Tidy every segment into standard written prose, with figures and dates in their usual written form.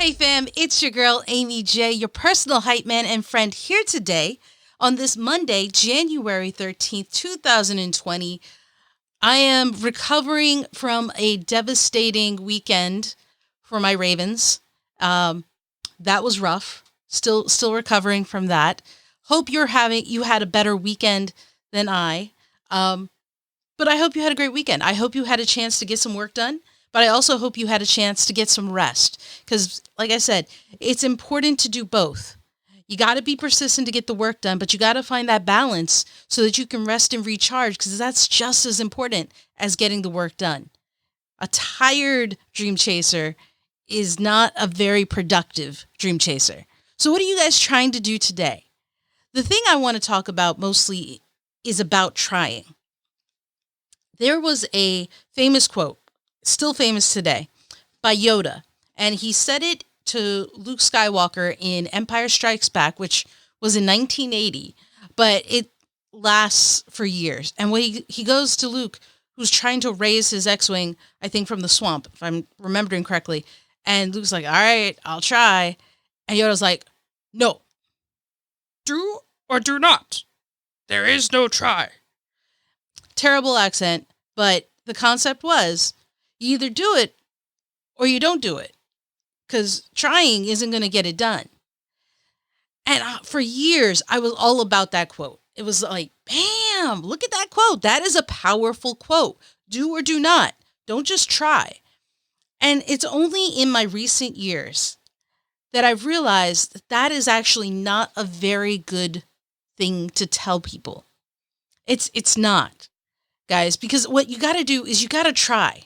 Hey fam, it's your girl Aimee J, your personal hype man and friend here today on this Monday, January 13th, 2020. I am recovering from a devastating weekend for my Ravens. That was rough. Still recovering from that. Hope you had a better weekend than I. But I hope you had a great weekend. I hope you had a chance to get some work done. But I also hope you had a chance to get some rest. Because, like I said, it's important to do both. You got to be persistent to get the work done, but you got to find that balance so that you can rest and recharge, because that's just as important as getting the work done. A tired dream chaser is not a very productive dream chaser. So what are you guys trying to do today? The thing I want to talk about mostly is about trying. There was a famous quote, still famous today, by Yoda. And he said it to Luke Skywalker in Empire Strikes Back, which was in 1980. But it lasts for years. And when he goes to Luke, who's trying to raise his X-Wing, I think from the swamp, if I'm remembering correctly. And Luke's like, all right, I'll try. And Yoda's like, no. Do or do not. There is no try. Terrible accent, but the concept was, you either do it or you don't do it, because trying isn't going to get it done. And for years, I was all about that quote. It was like, bam, look at that quote. That is a powerful quote. Do or do not. Don't just try. And it's only in my recent years that I've realized that that is actually not a very good thing to tell people. It's not, guys, because what you got to do is you got to try.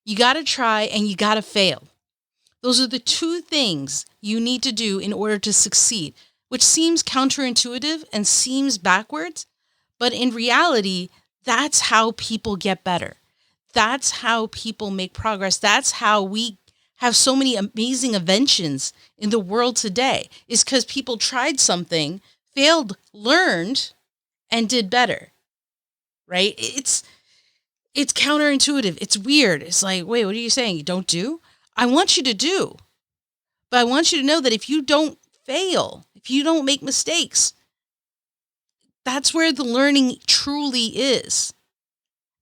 You got to try and you got to fail. Those are the two things you need to do in order to succeed, which seems counterintuitive and seems backwards. But in reality, that's how people get better. That's how people make progress. That's how we have so many amazing inventions in the world today, is because people tried something, failed, learned, and did better, right? It's counterintuitive. It's weird. It's like, wait, what are you saying? You don't do? I want you to do. But I want you to know that if you don't fail, if you don't make mistakes, that's where the learning truly is.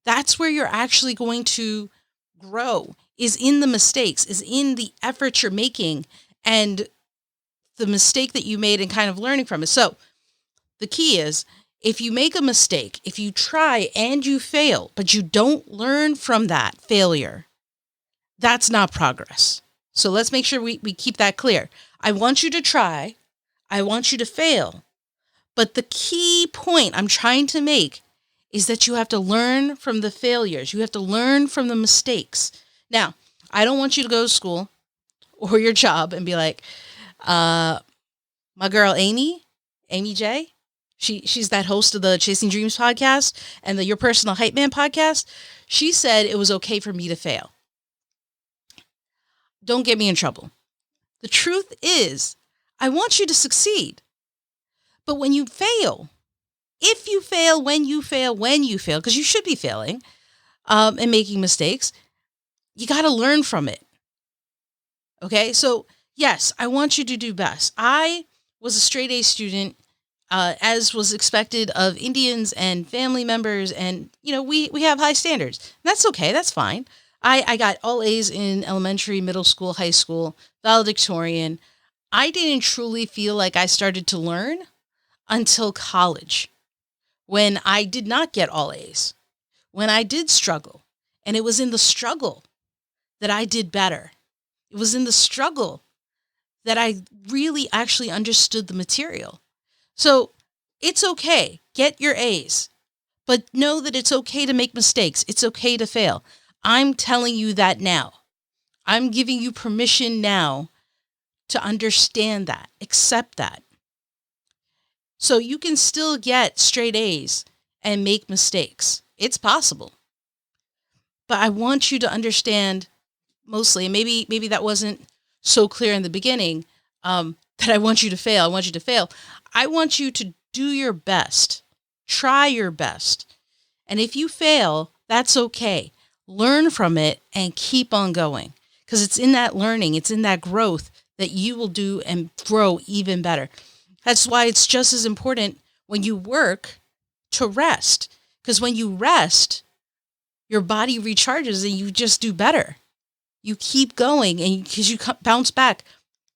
That's where you're actually going to grow, is in the mistakes, is in the effort you're making and the mistake that you made and kind of learning from it. So the key is, if you make a mistake, if you try and you fail, but you don't learn from that failure, that's not progress. So let's make sure we keep that clear. I want you to try. I want you to fail. But the key point I'm trying to make is that you have to learn from the failures. You have to learn from the mistakes. Now, I don't want you to go to school or your job and be like, my girl Aimee J, She's that host of the Chasing Dreams podcast and the Your Personal Hype Man podcast. She said it was okay for me to fail. Don't get me in trouble. The truth is, I want you to succeed. But when you fail, if you fail, when you fail, because you should be failing and making mistakes, you got to learn from it. Okay? So, yes, I want you to do best. I was a straight A student, as was expected of Indians and family members. And, we have high standards. And that's okay. That's fine. I got all A's in elementary, middle school, high school, valedictorian. I didn't truly feel like I started to learn until college, when I did not get all A's, when I did struggle. And it was in the struggle that I did better. It was in the struggle that I really actually understood the material. So it's okay. Get your A's, but know that it's okay to make mistakes. It's okay to fail. I'm telling you that now. I'm giving you permission now to understand that, accept that. So you can still get straight A's and make mistakes. It's possible. But I want you to understand mostly, and maybe that wasn't so clear in the beginning, that I want you to fail. I want you to fail. I want you to do your best. Try your best. And if you fail, that's okay. Learn from it and keep on going. Because it's in that learning, it's in that growth that you will do and grow even better. That's why it's just as important when you work to rest. Because when you rest, your body recharges and you just do better. You keep going and because you bounce back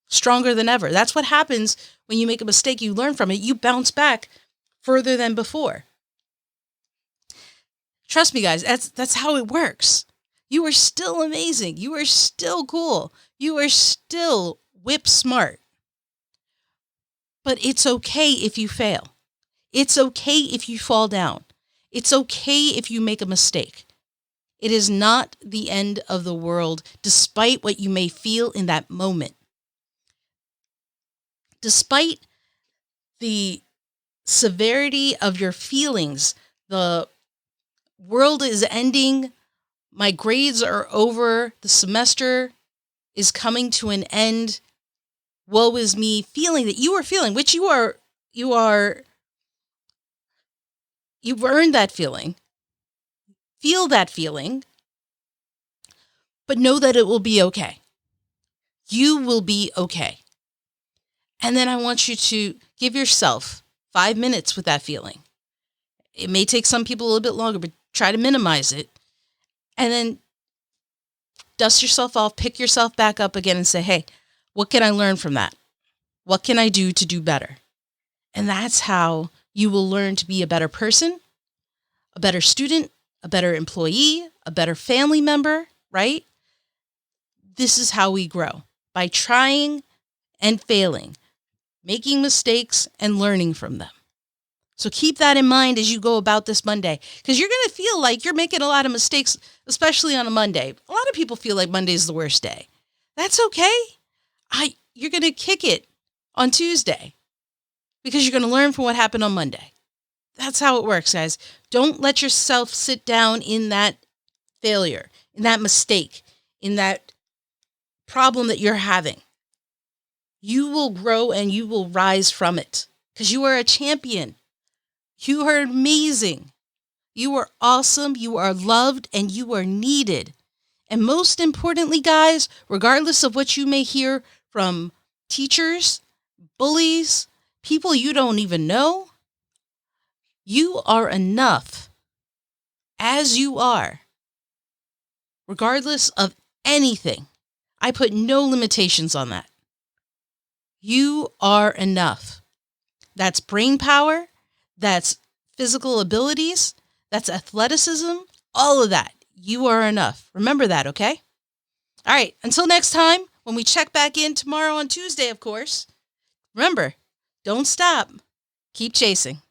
stronger than ever. That's what happens when you make a mistake. You learn from it. You bounce back further than before. Trust me, guys, that's how it works. You are still amazing. You are still cool. You are still whip smart. But it's okay if you fail. It's okay if you fall down. It's okay if you make a mistake. It is not the end of the world, despite what you may feel in that moment. Despite the severity of your feelings, the world is ending, my grades are over, the semester is coming to an end, woe is me, feeling that you are feeling, which you've earned that feeling. Feel that feeling, but know that it will be okay. You will be okay. And then I want you to give yourself 5 minutes with that feeling. It may take some people a little bit longer, but try to minimize it. And then dust yourself off, pick yourself back up again and say, hey, what can I learn from that? What can I do to do better? And that's how you will learn to be a better person, a better student, a better employee, a better family member, right? This is how we grow, by trying and failing, making mistakes and learning from them. So keep that in mind as you go about this Monday, because you're going to feel like you're making a lot of mistakes, especially on a Monday. A lot of people feel like Monday is the worst day. That's okay. You're going to kick it on Tuesday because you're going to learn from what happened on Monday. That's how it works, guys. Don't let yourself sit down in that failure, in that mistake, in that problem that you're having. You will grow and you will rise from it because you are a champion. You are amazing. You are awesome. You are loved and you are needed. And most importantly, guys, regardless of what you may hear from teachers, bullies, people you don't even know, you are enough as you are, regardless of anything. I put no limitations on that. You are enough. That's brain power. That's physical abilities. That's athleticism. All of that. You are enough. Remember that, okay? All right. Until next time, when we check back in tomorrow on Tuesday, of course, remember, don't stop. Keep chasing.